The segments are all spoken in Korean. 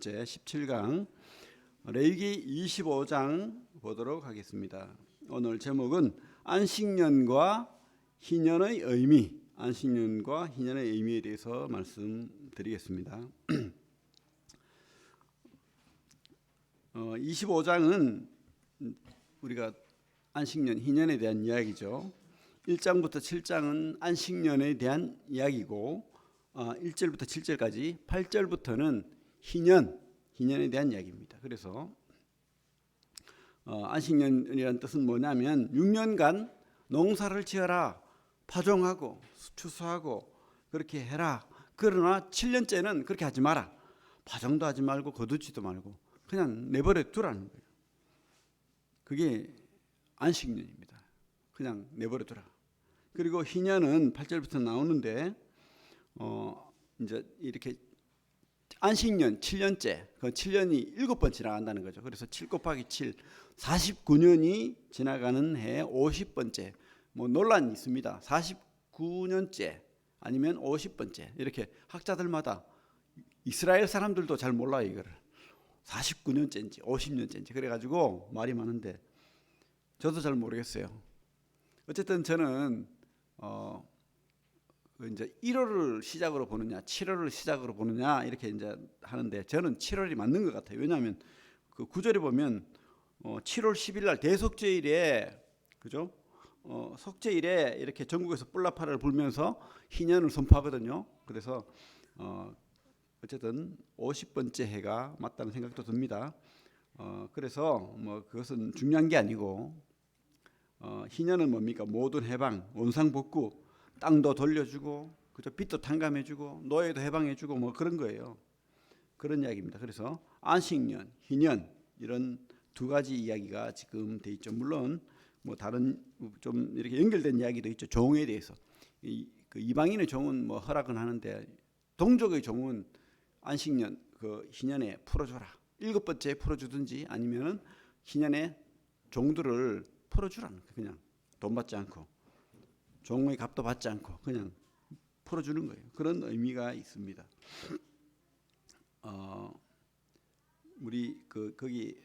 제 17강 레위기 25장 보도록 하겠습니다. 오늘 제목은 안식년과 희년의 의미, 안식년과 희년의 의미에 대해서 말씀드리겠습니다. 25장은 우리가 안식년, 희년에 대한 이야기죠. 1장부터 7장은 안식년에 대한 이야기고 1절부터 7절까지 8절부터는 희년에 대한 이야기입니다. 그래서 안식년이라는 뜻은 뭐냐면 6년간 농사를 지어라, 파종하고 추수하고 그렇게 해라. 그러나 7년째는 그렇게 하지 마라. 파종도 하지 말고 거두지도 말고 그냥 내버려 두라는 거예요. 그게 안식년입니다. 그냥 내버려 두라. 그리고 희년은 8절부터 나오는데 이제 이렇게 안식년 7년째, 그 7년이 7번 지나간다는 거죠. 그래서 7 곱하기 7, 49년이 지나가는 해 50번째. 뭐 논란이 있습니다. 49년째 아니면 50번째. 이렇게 학자들마다 이스라엘 사람들도 잘 몰라요, 이거를. 49년째인지 50년째인지 그래가지고 말이 많은데 저도 잘 모르겠어요. 어쨌든 저는 이제 1월을 시작으로 보느냐, 7월을 시작으로 보느냐 이렇게 이제 하는데 저는 7월이 맞는 것 같아요. 왜냐하면 그 구절에 보면 7월 10일 날 대속죄일에, 그죠? 속죄일에 이렇게 전국에서 뿔나파를 불면서 희년을 선포하거든요. 그래서 어쨌든 50번째 해가 맞다는 생각도 듭니다. 그래서 뭐 그것은 중요한 게 아니고 희년은 뭡니까? 모든 해방, 원상복구, 땅도 돌려주고, 그죠? 빚도 탕감해주고, 노예도 해방해주고, 뭐 그런 거예요. 그런 이야기입니다. 그래서 안식년, 희년 이런 두 가지 이야기가 지금 돼 있죠. 물론 뭐 다른 좀 이렇게 연결된 이야기도 있죠. 종에 대해서 그 이방인의 종은 뭐 허락은 하는데 동족의 종은 안식년, 그 희년에 풀어줘라. 7번째에 풀어주든지 아니면은 희년에 종들을 풀어주라는 거예요. 그냥 돈 받지 않고. 종의 값도 받지 않고 그냥 풀어주는 거예요. 그런 의미가 있습니다. 우리 거기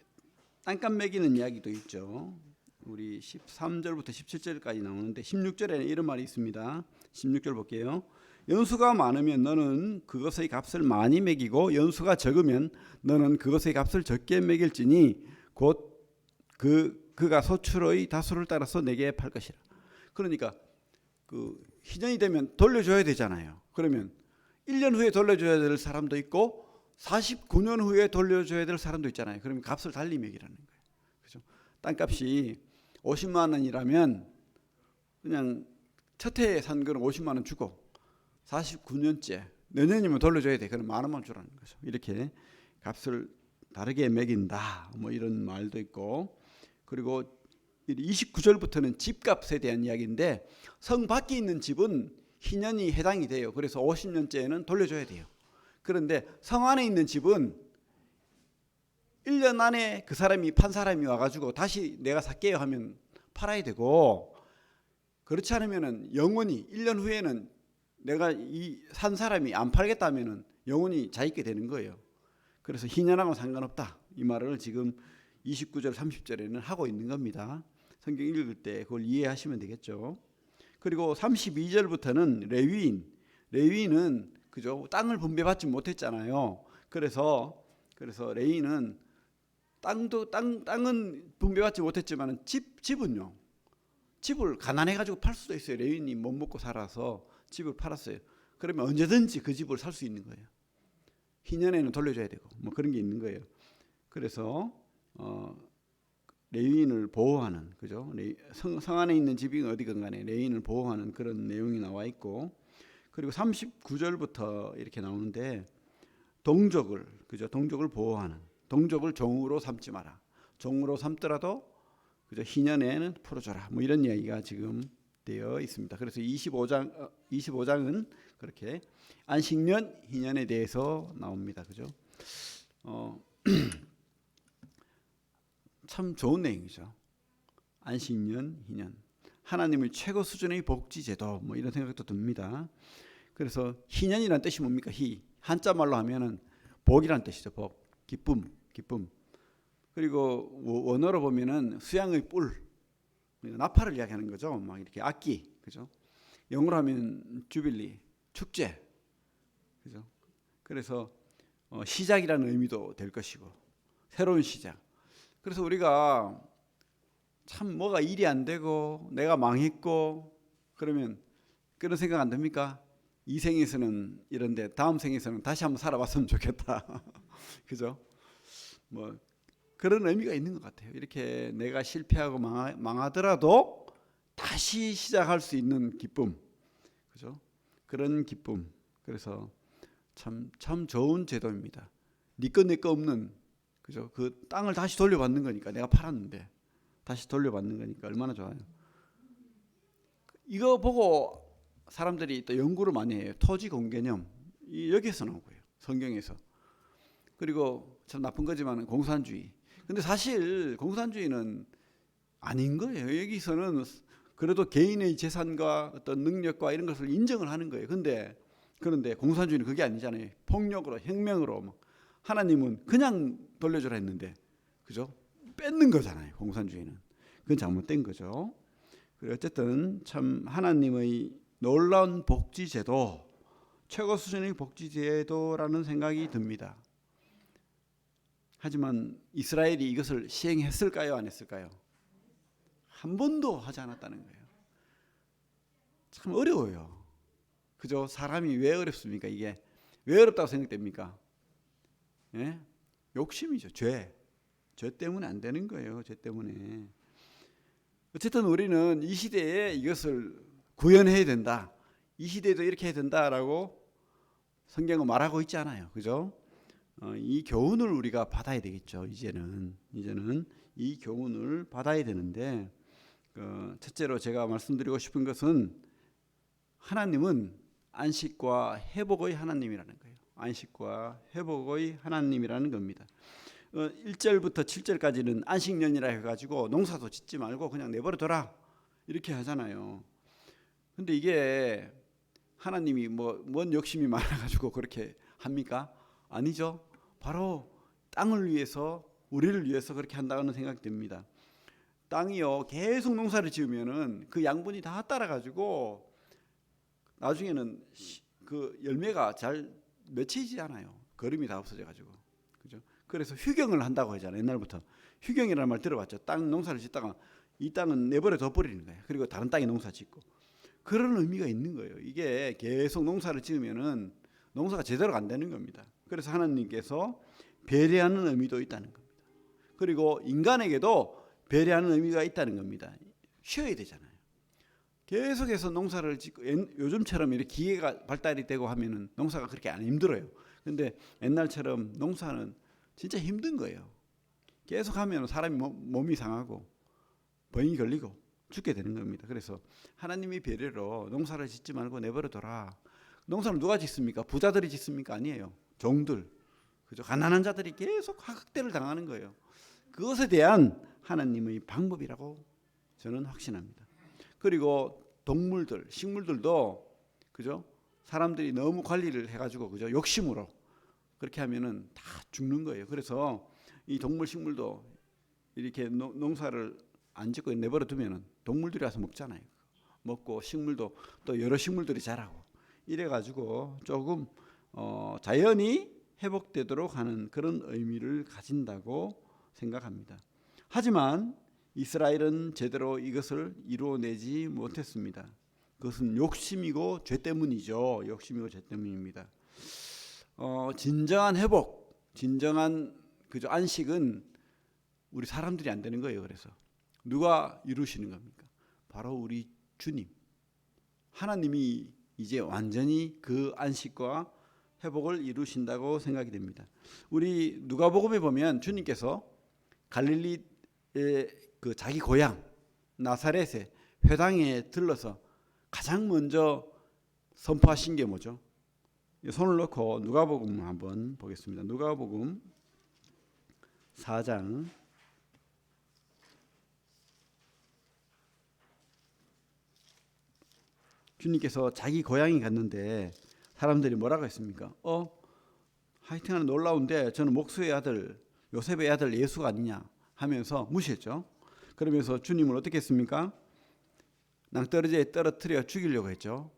땅값 매기는 이야기도 있죠. 우리 13절부터 17절까지 나오는데 16절에는 이런 말이 있습니다. 16절 볼게요. 연수가 많으면 너는 그것의 값을 많이 매기고 연수가 적으면 너는 그것의 값을 적게 매길지니 곧 그가 소출의 다수를 따라서 내게 팔 것이라. 그러니까 그 희년이 되면 돌려줘야 되잖아요. 그러면 1년 후에 돌려줘야 될 사람도 있고 49년 후에 돌려줘야 될 사람도 있잖아요. 그러면 값을 달리 매기라는 거예요. 그죠? 땅값이 50만 원이라면 그냥 첫 해에 산 거는 50만 원 주고 49년째 내년이면 돌려줘야 돼. 그럼 10,000원 주라는 거죠. 이렇게 값을 다르게 매긴다. 뭐 이런 말도 있고, 그리고 29절부터는 집값에 대한 이야기인데 성 밖에 있는 집은 희년이 해당이 돼요. 그래서 50년째에는 돌려줘야 돼요. 그런데 성 안에 있는 집은 1년 안에 그 사람이 판 사람이 와가지고 다시 내가 살게요 하면 팔아야 되고, 그렇지 않으면은 영원히 1년 후에는 내가 이 산 사람이 안 팔겠다 하면은 영원히 자익게 되는 거예요. 그래서 희년하고 상관없다. 이 말을 지금 29절 30절에는 하고 있는 겁니다. 성경 읽을 때 그걸 이해하시면 되겠죠. 그리고 32절부터는 레위인은 그죠? 땅을 분배받지 못했잖아요. 그래서 레위인은 땅은 분배받지 못했지만 집은요. 집을 가난해 가지고 팔 수도 있어요. 레위인이 못 먹고 살아서 집을 팔았어요. 그러면 언제든지 그 집을 살 수 있는 거예요. 희년에는 돌려줘야 되고 뭐 그런 게 있는 거예요. 그래서 레위인을 보호하는, 그죠? 성 안에 있는 집이 어디건 간에 레위인을 보호하는 그런 내용이 나와 있고, 그리고 39절부터 이렇게 나오는데 동족을, 그죠? 동족을 보호하는, 동족을 종으로 삼지 마라. 종으로 삼더라도 그죠? 희년에는 풀어줘라. 뭐 이런 이야기가 지금 되어 있습니다. 그래서 25장은 그렇게 안식년, 희년에 대해서 나옵니다. 그죠? 참 좋은 내용이죠. 안식년, 희년. 하나님의 최고 수준의 복지 제도 뭐 이런 생각도 듭니다. 그래서 희년이라는 뜻이 뭡니까? 한자 말로 하면은 복이라는 뜻이죠. 복. 기쁨. 그리고 원어로 보면은 수양의 뿔, 나팔을 이야기하는 거죠. 막 이렇게 악기, 그죠? 영어로 하면 주빌리, 축제, 그죠? 그래서 시작이라는 의미도 될 것이고 새로운 시작. 그래서 우리가 참 뭐가 일이 안 되고 내가 망했고 그러면 그런 생각 안 듭니까? 이 생에서는 이런데 다음 생에서는 다시 한번 살아봤으면 좋겠다. 그죠? 뭐 그런 의미가 있는 것 같아요. 이렇게 내가 실패하고 망하더라도 다시 시작할 수 있는 기쁨, 그죠? 그런 기쁨. 그래서 참 좋은 제도입니다. 네 거 내 거 없는, 그죠? 그 땅을 다시 돌려받는 거니까 내가 팔았는데 다시 돌려받는 거니까 얼마나 좋아요. 이거 보고 사람들이 또 연구를 많이 해요. 토지 공개념 여기에서 나오고요. 성경에서. 그리고 참 나쁜 거지만 공산주의. 근데 사실 공산주의는 아닌 거예요. 여기서는 그래도 개인의 재산과 어떤 능력과 이런 것을 인정을 하는 거예요. 그런데 공산주의는 그게 아니잖아요. 폭력으로 혁명으로 하나님은 그냥 돌려주라 했는데, 그죠? 뺏는 거잖아요. 공산주의는. 그건 잘못된 거죠. 어쨌든 참 하나님의 놀라운 복지제도, 최고 수준의 복지제도라는 생각이 듭니다. 하지만 이스라엘이 이것을 시행했을까요? 안 했을까요? 한 번도 하지 않았다는 거예요. 참 어려워요. 그죠? 사람이 왜 어렵습니까? 이게 왜 어렵다고 생각됩니까? 예? 욕심이죠. 죄 때문에 안 되는 거예요. 죄 때문에. 어쨌든 우리는 이 시대에 이것을 구현해야 된다. 이 시대에도 이렇게 해야 된다라고 성경은 말하고 있지 않아요. 그죠? 이 교훈을 우리가 받아야 되겠죠. 이제는 이 교훈을 받아야 되는데, 첫째로 제가 말씀드리고 싶은 것은 하나님은 안식과 회복의 하나님이라는 거예요. 안식과 회복의 하나님이라는 겁니다. 1절부터 7절까지는 안식년이라 해가지고 농사도 짓지 말고 그냥 내버려둬라 이렇게 하잖아요. 근데 이게 하나님이 뭔 욕심이 많아가지고 그렇게 합니까? 아니죠. 바로 땅을 위해서, 우리를 위해서 그렇게 한다는 생각이 듭니다. 땅이요 계속 농사를 지으면은 그 양분이 다 따라가지고 나중에는 그 열매가 잘 맺히지 않아요. 거름이 다 없어져가지고, 그죠? 그래서 휴경을 한다고 하잖아요. 옛날부터 휴경이라는 말 들어봤죠. 땅 농사를 짓다가 이 땅은 내버려 둬 버리는 거예요. 그리고 다른 땅에 농사 짓고, 그런 의미가 있는 거예요. 이게 계속 농사를 지으면은 농사가 제대로 안 되는 겁니다. 그래서 하나님께서 배려하는 의미도 있다는 겁니다. 그리고 인간에게도 배려하는 의미가 있다는 겁니다. 쉬어야 되잖아요. 계속해서 농사를 짓고 요즘처럼 이렇게 기계가 발달이 되고 하면은 농사가 그렇게 안 힘들어요. 근데 옛날처럼 농사는 진짜 힘든 거예요. 계속 하면 사람이 몸이 상하고 병이 걸리고 죽게 되는 겁니다. 그래서 하나님이 배려로 농사를 짓지 말고 내버려둬라. 농사를 누가 짓습니까? 부자들이 짓습니까? 아니에요. 종들, 그죠? 가난한 자들이 계속 학대를 당하는 거예요. 그것에 대한 하나님의 방법이라고 저는 확신합니다. 그리고 동물들, 식물들도, 그죠? 사람들이 너무 관리를 해가지고, 그죠? 욕심으로 그렇게 하면은 다 죽는 거예요. 그래서 이 동물, 식물도 이렇게 농사를 안 짓고 내버려 두면은 동물들이 와서 먹잖아요. 먹고 식물도 또 여러 식물들이 자라고 이래가지고 조금 자연이 회복되도록 하는 그런 의미를 가진다고 생각합니다. 하지만 이스라엘은 제대로 이것을 이루어내지 못했습니다. 그것은 욕심이고 죄 때문이죠. 욕심이고 죄 때문입니다. 진정한 회복, 진정한 그저 안식은 우리 사람들이 안 되는 거예요. 그래서 누가 이루시는 겁니까? 바로 우리 주님, 하나님이 이제 완전히 그 안식과 회복을 이루신다고 생각이 됩니다. 우리 누가복음에 보면 주님께서 갈릴리의 그 자기 고향 나사렛의 회당에 들러서 가장 먼저 선포하신 게 뭐죠? 손을 놓고 누가복음 한번 보겠습니다. 누가복음 4장 주님께서 자기 고향에 갔는데 사람들이 뭐라고 했습니까? 하여튼간 놀라운데 저는 목수의 아들 요셉의 아들 예수가 아니냐 하면서 무시했죠. 그러면서 주님을 어떻게 했습니까? 낭떠러지에 떨어뜨려 죽이려고 했죠.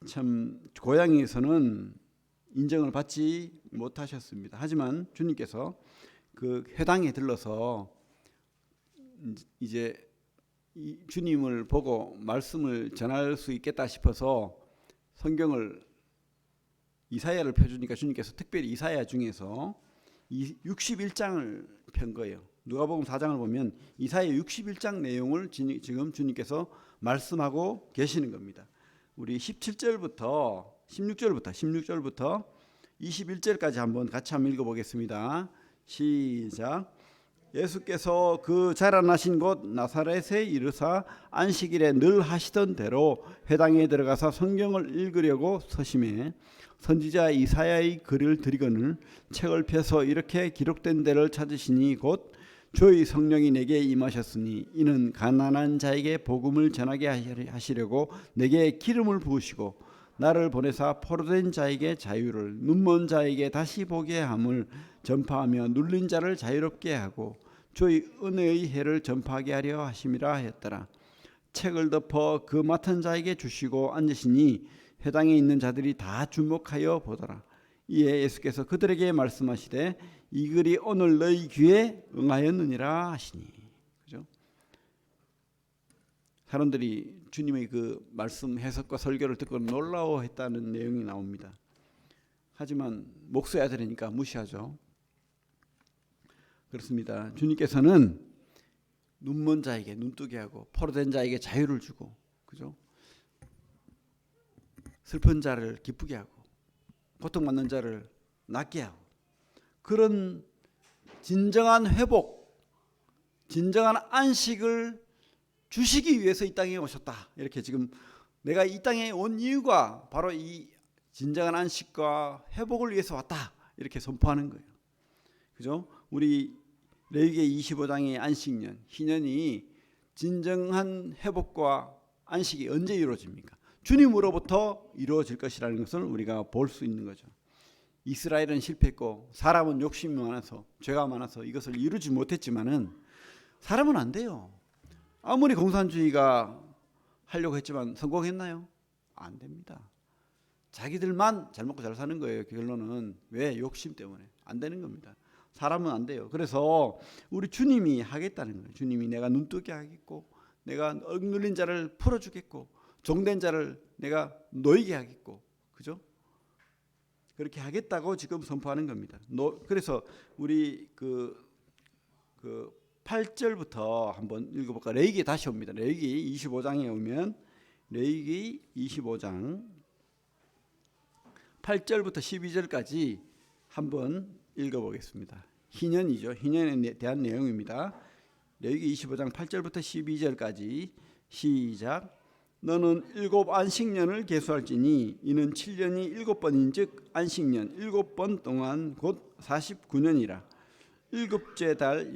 참 고향에서는 인정을 받지 못하셨습니다. 하지만 주님께서 그 회당에 들러서 이제 주님을 보고 말씀을 전할 수 있겠다 싶어서 성경을 이사야를 펴주니까 주님께서 특별히 이사야 중에서 61장을 편 거예요. 누가복음 4장을 보면 이사야 61장 내용을 지금 주님께서 말씀하고 계시는 겁니다. 우리 16절부터 21절까지 한번 같이 한번 읽어보겠습니다. 시작. 예수께서 그 자라나신 곳 나사렛에 이르사 안식일에 늘 하시던 대로 회당에 들어가서 성경을 읽으려고 서심해 선지자 이사야의 글을 들이거늘 책을 펴서 이렇게 기록된 데를 찾으시니 곧 주의 성령이 내게 임하셨으니 이는 가난한 자에게 복음을 전하게 하시려고 내게 기름을 부으시고 나를 보내사 포로된 자에게 자유를 눈먼 자에게 다시 보게 함을 전파하며 눌린 자를 자유롭게 하고 주의 은혜의 해를 전파하게 하려 하심이라 하였더라. 책을 덮어 그 맡은 자에게 주시고 앉으시니 회당에 있는 자들이 다 주목하여 보더라. 이에 예수께서 그들에게 말씀하시되 이 글이 오늘 너희 귀에 응하였느니라 하시니. 그죠? 사람들이 주님의 그 말씀 해석과 설교를 듣고 놀라워했다는 내용이 나옵니다. 하지만 목수의 아들이니까 무시하죠. 그렇습니다. 주님께서는 눈먼 자에게 눈뜨게 하고 포로된 자에게 자유를 주고, 그죠? 슬픈 자를 기쁘게 하고 고통받는 자를 낫게 하고 그런 진정한 회복, 진정한 안식을 주시기 위해서 이 땅에 오셨다. 이렇게 지금 내가 이 땅에 온 이유가 바로 이 진정한 안식과 회복을 위해서 왔다. 이렇게 선포하는 거예요. 그죠? 우리 레위기 25장의 안식년, 희년이 진정한 회복과 안식이 언제 이루어집니까? 주님으로부터 이루어질 것이라는 것을 우리가 볼 수 있는 거죠. 이스라엘은 실패했고 사람은 욕심이 많아서 죄가 많아서 이것을 이루지 못했지만은 사람은 안 돼요. 아무리 공산주의가 하려고 했지만 성공했나요? 안 됩니다. 자기들만 잘 먹고 잘 사는 거예요. 결론은 왜? 욕심 때문에 안 되는 겁니다. 사람은 안 돼요. 그래서 우리 주님이 하겠다는 거예요. 주님이 내가 눈뜨게 하겠고 내가 억눌린 자를 풀어주겠고 종된 자를 내가 놓이게 하겠고, 그죠? 그렇게 하겠다고 지금 선포하는 겁니다. 그래서 우리 그 8절부터 한번 읽어볼까? 레위기 다시 옵니다. 레위기 25장에 오면 레위기 25장 8절부터 12절까지 한번 읽어보겠습니다. 희년이죠. 희년에 대한 내용입니다. 레위기 25장 8절부터 12절까지 시작. 너는 7 안식년을 계수할지니 이는 7년이 7번인즉 안식년 7번 동안 곧 49년이라. 7째 달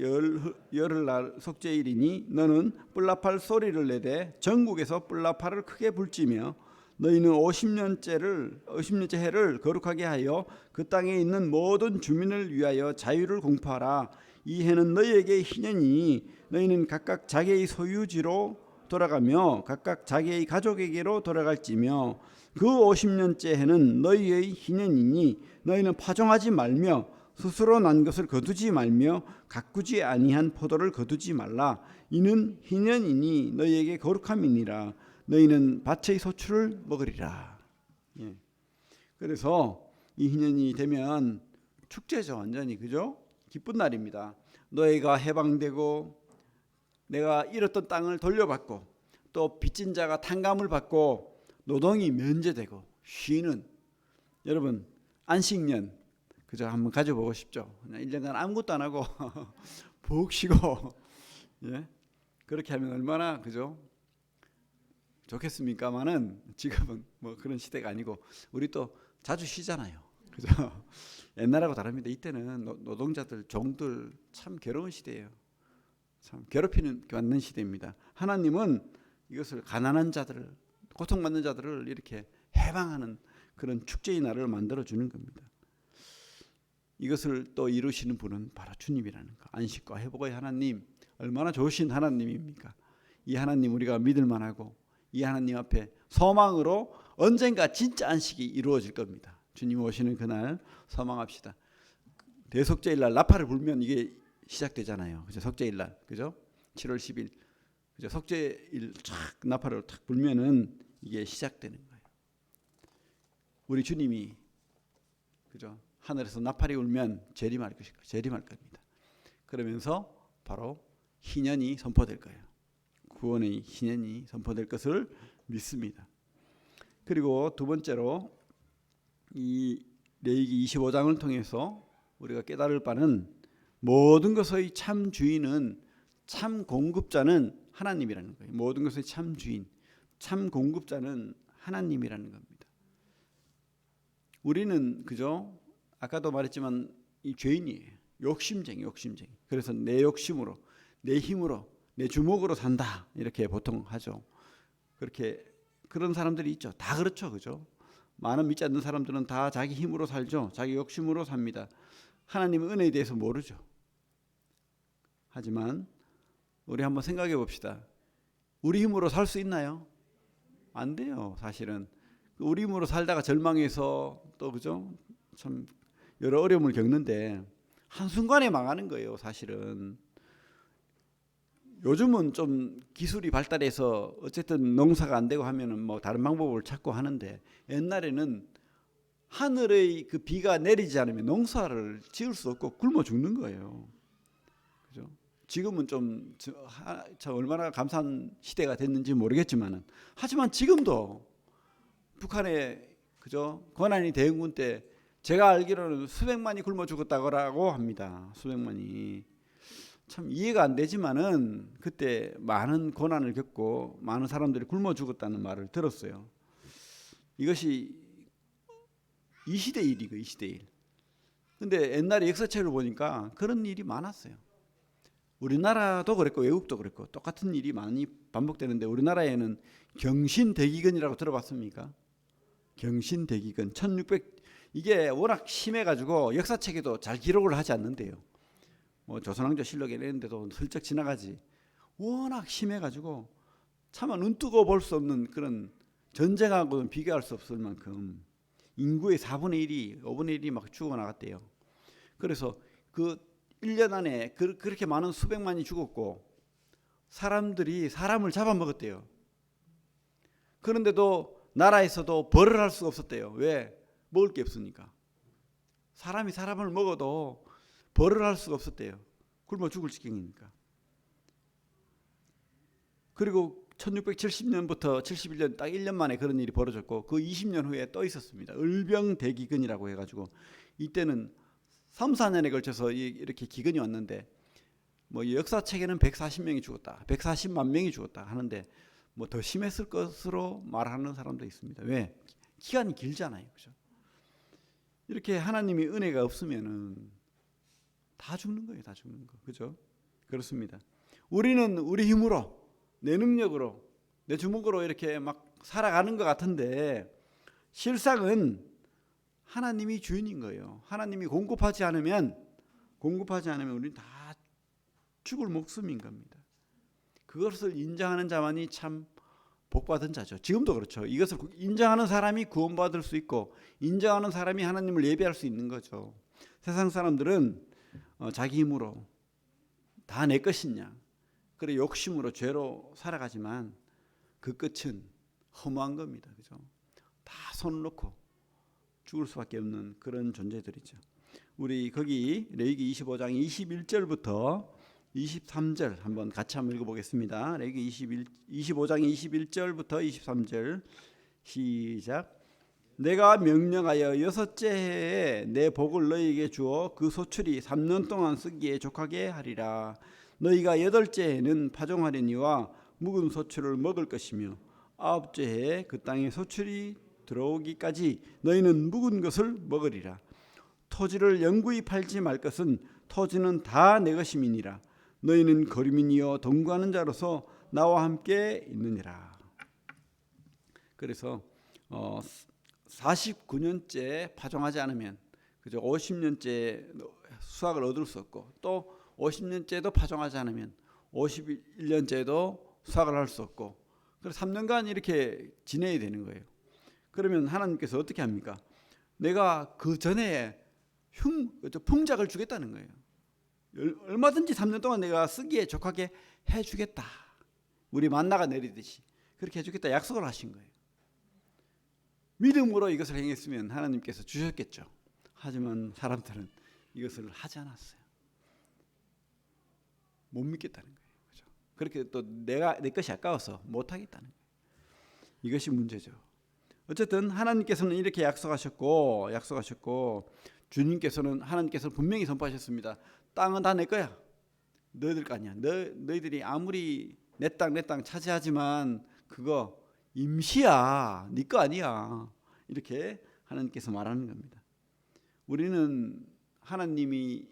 열흘날 속죄일이니 너는 뿔나팔 소리를 내되 전국에서 뿔나팔을 크게 불지며 너희는 50년째 해를 거룩하게 하여 그 땅에 있는 모든 주민을 위하여 자유를 공포하라. 이 해는 너희에게 희년이니 너희는 각각 자기의 소유지로 돌아가며 각각 자기의 가족에게로 돌아갈지며 그 50년째 해는 너희의 희년이니 너희는 파종하지 말며 스스로 난 것을 거두지 말며 가꾸지 아니한 포도를 거두지 말라. 이는 희년이니 너희에게 거룩함이니라. 너희는 밭의 소출을 먹으리라. 예. 그래서 이 희년이 되면 축제죠. 완전히, 그죠? 기쁜 날입니다. 너희가 해방되고 내가 잃었던 땅을 돌려받고 또 빚진 자가 탕감을 받고 노동이 면제되고 쉬는, 여러분 안식년 그저 한번 가져보고 싶죠. 그냥 1년간 아무것도 안 하고 푹 쉬고 예? 그렇게 하면 얼마나 그죠? 좋겠습니까마는 지금은 뭐 그런 시대가 아니고 우리 또 자주 쉬잖아요. 그죠? 옛날하고 다릅니다. 이때는 노동자들, 종들 참 괴로운 시대예요. 참 괴롭히는 받는 시대입니다. 하나님은 이것을 가난한 자들을, 고통받는 자들을 이렇게 해방하는 그런 축제의 날을 만들어 주는 겁니다. 이것을 또 이루시는 분은 바로 주님이라는 거. 안식과 회복의 하나님, 얼마나 좋으신 하나님입니까? 이 하나님 우리가 믿을 만하고 이 하나님 앞에 소망으로 언젠가 진짜 안식이 이루어질 겁니다. 주님 오시는 그날 소망합시다. 대속죄일날 나팔을 불면 이게 시작되잖아요. 그죠? 속죄일날, 그죠? 7월 10일, 그죠? 속죄일 쫙 나팔을 탁 불면은 이게 시작되는 거예요. 우리 주님이, 그죠? 하늘에서 나팔이 울면 재림할 것이고 재림할 겁니다. 그러면서 바로 희년이 선포될 거예요. 구원의 희년이 선포될 것을 믿습니다. 그리고 두 번째로 이 레위기 25장을 통해서 우리가 깨달을 바는 모든 것의 참 주인은, 참 공급자는 하나님이라는 거예요. 모든 것의 참 주인, 참 공급자는 하나님이라는 겁니다. 우리는 그죠? 아까도 말했지만 이 죄인이에요. 욕심쟁이. 그래서 내 욕심으로, 내 힘으로, 내 주먹으로 산다 이렇게 보통 하죠. 그런 사람들이 있죠. 다 그렇죠, 그죠? 많은 믿지 않는 사람들은 다 자기 힘으로 살죠. 자기 욕심으로 삽니다. 하나님의 은혜에 대해서 모르죠. 하지만 우리 한번 생각해 봅시다. 우리 힘으로 살 수 있나요? 안 돼요, 사실은. 우리 힘으로 살다가 절망해서 또 그죠? 참 여러 어려움을 겪는데 한순간에 망하는 거예요, 사실은. 요즘은 좀 기술이 발달해서 어쨌든 농사가 안 되고 하면은 뭐 다른 방법을 찾고 하는데, 옛날에는 하늘의 그 비가 내리지 않으면 농사를 지을 수 없고 굶어 죽는 거예요. 그죠? 지금은 좀 얼마나 감사한 시대가 됐는지 모르겠지만은, 하지만 지금도 북한의 그죠? 권한이 대응군 때 제가 알기로는 수백만이 굶어 죽었다고 합니다. 수백만이. 참 이해가 안 되지만은 그때 많은 고난을 겪고 많은 사람들이 굶어 죽었다는 말을 들었어요. 이것이 이 시대 일이고, 이 시대 일. 근데 옛날에 역사책을 보니까 그런 일이 많았어요. 우리나라도 그랬고 외국도 그랬고 똑같은 일이 많이 반복되는데, 우리나라에는 경신대기근이라고 들어봤습니까? 경신대기근 1600, 이게 워낙 심해가지고 역사책에도 잘 기록을 하지 않는데요. 뭐 조선왕조 실록에 내는데도 슬쩍 지나가지. 워낙 심해가지고 차마 눈 뜨고 볼 수 없는 그런, 전쟁하고는 비교할 수 없을 만큼 인구의 4분의 1이 5분의 1이 막 죽어나갔대요. 그래서 그 1년 안에 그렇게 많은 수백만이 죽었고 사람들이 사람을 잡아먹었대요. 그런데도 나라에서도 벌을 할 수가 없었대요. 왜? 먹을 게 없으니까. 사람이 사람을 먹어도 벌을 할 수가 없었대요. 굶어 죽을 지경이니까. 그리고 1670년부터 71년 딱 1년 만에 그런 일이 벌어졌고, 그 20년 후에 또 있었습니다. 을병대기근이라고 해가지고, 이때는 3, 4년에 걸쳐서 이렇게 기근이 왔는데, 뭐 역사책에는 140명이 죽었다, 140만 명이 죽었다 하는데, 뭐 더 심했을 것으로 말하는 사람도 있습니다. 왜? 기간이 길잖아요, 그죠? 이렇게 하나님이 은혜가 없으면은 다 죽는 거예요, 다 죽는 거, 그죠? 그렇습니다. 우리는 우리 힘으로, 내 능력으로, 내 주먹으로 이렇게 막 살아가는 것 같은데, 실상은 하나님이 주인인 거예요. 하나님이 공급하지 않으면 우리는 다 죽을 목숨인 겁니다. 그것을 인정하는 자만이 참 복받은 자죠. 지금도 그렇죠. 이것을 인정하는 사람이 구원받을 수 있고, 인정하는 사람이 하나님을 예배할 수 있는 거죠. 세상 사람들은 자기 힘으로 다 내 것이냐, 그래 욕심으로 죄로 살아가지만 그 끝은 허무한 겁니다. 그죠? 다 손을 놓고 죽을 수밖에 없는 그런 존재들이죠. 우리 거기 레위기 25장 21절부터 23절 한번 같이 한번 읽어보겠습니다. 레위기 25장 21절부터 23절 시작. 내가 명령하여 6째 해에 내 복을 너희에게 주어 그 소출이 3년 동안 쓰기에 족하게 하리라. 너희가 8째 해에는 파종하려니와 묵은 소출을 먹을 것이며 9째 해에 그 땅에 소출이 들어오기까지 너희는 묵은 것을 먹으리라. 토지를 영구히 팔지 말 것은 토지는 다 내 것임이니라. 너희는 거류민이여 동거하는 자로서 나와 함께 있느니라. 그래서 49년째 파종하지 않으면 그죠? 50년째 수확을 얻을 수 없고 또 50년째도 파종하지 않으면 51년째도 수확을 할 수 없고 그래서 3년간 이렇게 지내야 되는 거예요. 그러면 하나님께서 어떻게 합니까? 내가 그 전에 풍작을 주겠다는 거예요. 얼마든지 3년 동안 내가 쓰기에 족하게 해주겠다. 우리 만나가 내리듯이 그렇게 해주겠다 약속을 하신 거예요. 믿음으로 이것을 행했으면 하나님께서 주셨겠죠. 하지만 사람들은 이것을 하지 않았어요. 못 믿겠다는 거예요. 그렇죠? 그렇게 또 내 것이 아까워서 못 하겠다는 거예요. 이것이 문제죠. 어쨌든 하나님께서는 이렇게 약속하셨고 주님께서는 하나님께서는 분명히 선포하셨습니다. 땅은 다 내 거야. 너희들 거 아니야. 너희들이 아무리 내 땅 차지하지만 그거 임시야. 네 거 아니야. 이렇게 하나님께서 말하는 겁니다. 우리는 하나님이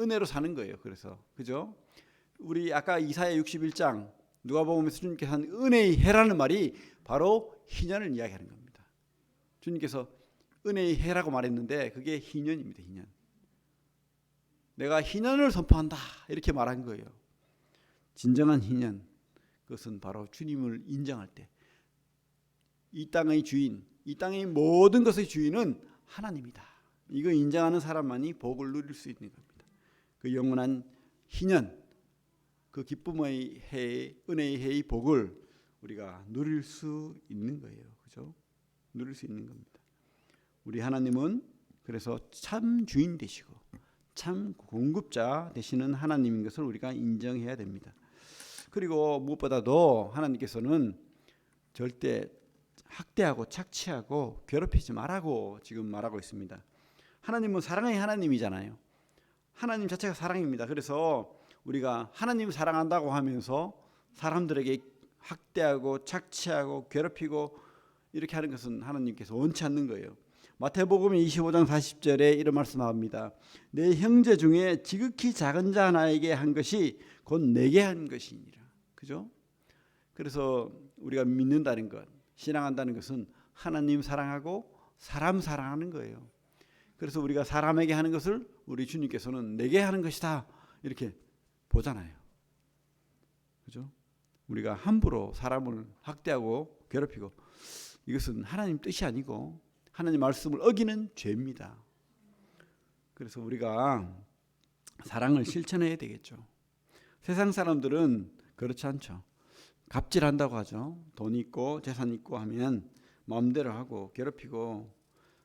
은혜로 사는 거예요. 그래서 그죠? 우리 아까 이사야 61장 누가복음에서 주님께서 한 은혜의 해라는 말이 바로 희년을 이야기하는 겁니다. 주님께서 은혜의 해라고 말했는데 그게 희년입니다. 희년. 내가 희년을 선포한다 이렇게 말한 거예요. 진정한 희년, 그것은 바로 주님을 인정할 때 이 땅의 주인, 이 땅의 모든 것의 주인은 하나님이다. 이거 인정하는 사람만이 복을 누릴 수 있는 겁니다. 그 영원한 희년, 그 기쁨의 해, 은혜의 해의 복을 우리가 누릴 수 있는 거예요. 그죠? 누릴 수 있는 겁니다. 우리 하나님은 그래서 참 주인 되시고 참 공급자 되시는 하나님인 것을 우리가 인정해야 됩니다. 그리고 무엇보다도 하나님께서는 절대 학대하고 착취하고 괴롭히지 말라고 지금 말하고 있습니다. 하나님은 사랑의 하나님이잖아요. 하나님 자체가 사랑입니다. 그래서 우리가 하나님 사랑한다고 하면서 사람들에게 학대하고 착취하고 괴롭히고 이렇게 하는 것은 하나님께서 원치 않는 거예요. 마태복음 25장 40절에 이런 말씀 나옵니다. 내 형제 중에 지극히 작은 자 하나에게 한 것이 곧 내게 한 것이니라. 그죠? 그래서 우리가 믿는다는 것, 신앙한다는 것은 하나님 사랑하고 사람 사랑하는 거예요. 그래서 우리가 사람에게 하는 것을 우리 주님께서는 내게 하는 것이다 이렇게 보잖아요. 그죠? 우리가 함부로 사람을 학대하고 괴롭히고 이것은 하나님 뜻이 아니고 하나님 말씀을 어기는 죄입니다. 그래서 우리가 사랑을 실천해야 되겠죠. 세상 사람들은 그렇지 않죠. 갑질한다고 하죠. 돈 있고 재산 있고 하면 마음대로 하고 괴롭히고.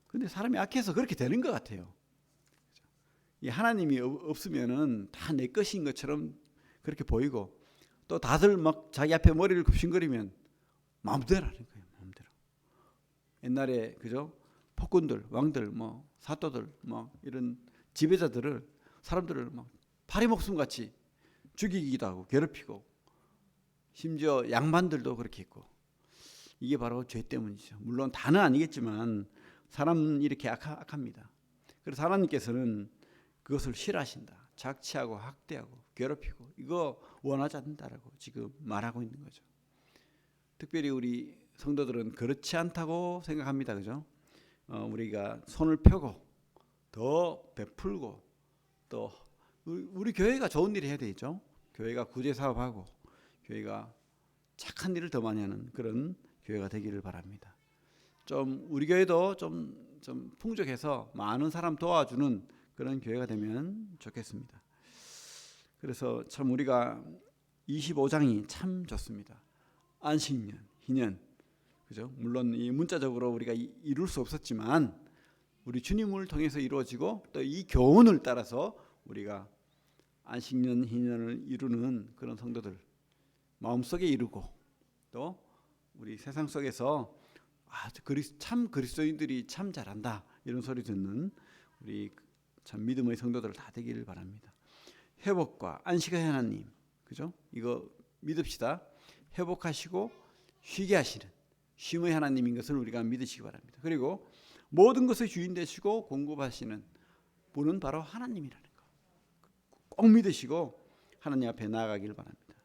근데 사람이 악해서 그렇게 되는 것 같아요. 이 하나님이 없으면은 다 내 것인 것처럼 그렇게 보이고 또 다들 막 자기 앞에 머리를 굽신거리면 마음대로 하는 거예요. 마음대로. 옛날에 그죠? 폭군들, 왕들, 뭐 사또들, 뭐 이런 지배자들을 사람들을 막 파리 목숨 같이 죽이기도 하고 괴롭히고 심지어 양반들도 그렇게 했고 이게 바로 죄 때문이죠. 물론 다는 아니겠지만 사람은 이렇게 악합니다. 그래서 하나님께서는 그것을 싫어하신다. 착취하고 학대하고 괴롭히고 이거 원하지 않는다라고 지금 말하고 있는 거죠. 특별히 우리 성도들은 그렇지 않다고 생각합니다. 그죠? 우리가 손을 펴고 더 베풀고 또 우리 교회가 좋은 일을 해야 되죠. 교회가 구제 사업하고 교회가 착한 일을 더 많이 하는 그런 교회가 되기를 바랍니다. 좀 우리 교회도 좀 풍족해서 많은 사람 도와주는 그런 교회가 되면 좋겠습니다. 그래서 참 우리가 25장이 참 좋습니다. 안식년, 희년, 그죠? 물론 이 문자적으로 우리가 이룰 수 없었지만 우리 주님을 통해서 이루어지고 또 이 교훈을 따라서 우리가 안식년, 희년을 이루는 그런 성도들 마음속에 이루고 또 우리 세상 속에서 참 그리스도인들이 참 잘한다 이런 소리 듣는 우리 참 믿음의 성도들 다 되기를 바랍니다. 회복과 안식의 하나님, 그죠? 이거 믿읍시다. 회복하시고 쉬게 하시는 쉼의 하나님인 것을 우리가 믿으시기 바랍니다. 그리고 모든 것의 주인 되시고 공급하시는 분은 바로 하나님이라는 거. 꼭 믿으시고 하나님 앞에 나아가길 바랍니다.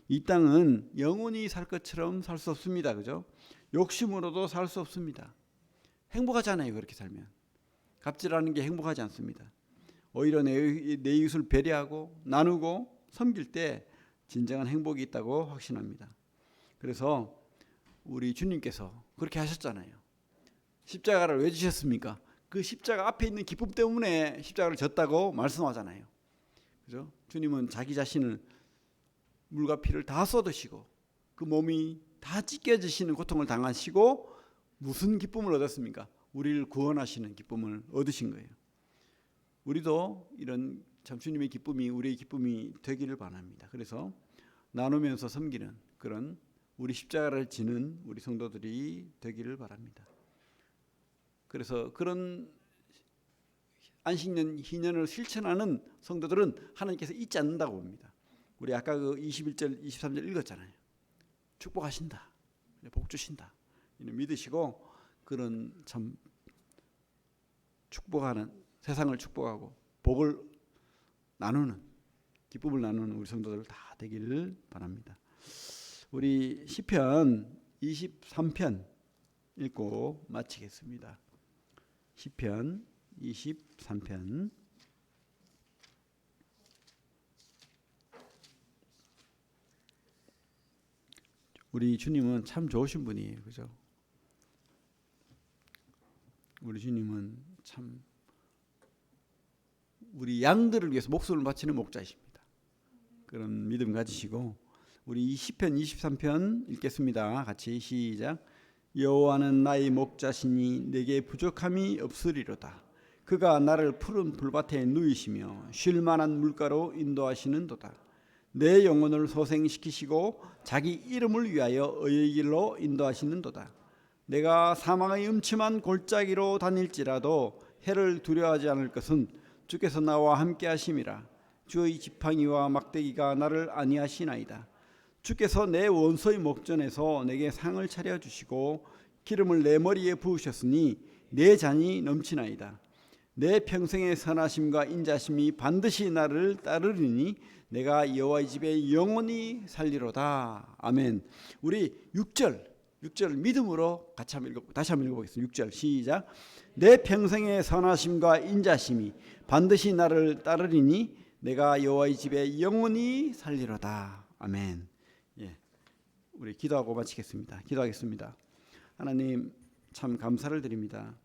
이 땅은 영원히 살 것처럼 살 수 없습니다. 그죠? 욕심으로도 살 수 없습니다. 행복하잖아요. 그렇게 살면. 갑질하는 게 행복하지 않습니다. 오히려 내 이웃을 배려하고 나누고 섬길 때 진정한 행복이 있다고 확신합니다. 그래서 우리 주님께서 그렇게 하셨잖아요. 십자가를 왜 주셨습니까? 그 십자가 앞에 있는 기쁨 때문에 십자가를 졌다고 말씀하잖아요. 그죠? 주님은 자기 자신을 물과 피를 다 쏟으시고 그 몸이 다 찢겨지시는 고통을 당하시고 무슨 기쁨을 얻었습니까? 우리를 구원하시는 기쁨을 얻으신 거예요. 우리도 이런 참 주님의 기쁨이 우리의 기쁨이 되기를 바랍니다. 그래서 나누면서 섬기는 그런 우리 십자가를 지는 우리 성도들이 되기를 바랍니다. 그래서 그런 안식년 희년을 실천하는 성도들은 하나님께서 잊지 않는다고 봅니다. 우리 아까 그 21절 23절 읽었잖아요. 축복하신다, 복 주신다, 믿으시고 그런 참 축복하는, 세상을 축복하고 복을 나누는, 기쁨을 나누는 우리 성도들 다 되기를 바랍니다. 우리 시편 23편 읽고 마치겠습니다. 시편 23편. 우리 주님은 참 좋으신 분이에요. 그죠? 우리 주님은 참 우리 양들을 위해서 목숨을 바치는 목자이십니다. 그런 믿음 가지시고 우리 시편 23편 읽겠습니다. 같이 시작. 여호와는 나의 목자시니 내게 부족함이 없으리로다. 그가 나를 푸른 풀밭에 누이시며 쉴 만한 물가로 인도하시는도다. 내 영혼을 소생시키시고 자기 이름을 위하여 의의 길로 인도하시는도다. 내가 사망의 음침한 골짜기로 다닐지라도 해를 두려워하지 않을 것은 주께서 나와 함께 하심이라. 주의 지팡이와 막대기가 나를 안위하시나이다. 주께서 내 원수의 목전에서 내게 상을 차려주시고 기름을 내 머리에 부으셨으니 내 잔이 넘치나이다. 내 평생의 선하심과 인자심이 반드시 나를 따르리니 내가 여호와의 집에 영원히 살리로다. 아멘. 우리 6절 믿음으로 다시 한번 읽어보겠습니다. 6절 시작. 내 평생의 선하심과 인자심이 반드시 나를 따르리니 내가 여호와의 집에 영원히 살리로다. 아멘. 예, 우리 기도하고 마치겠습니다. 기도하겠습니다. 하나님 참 감사를 드립니다.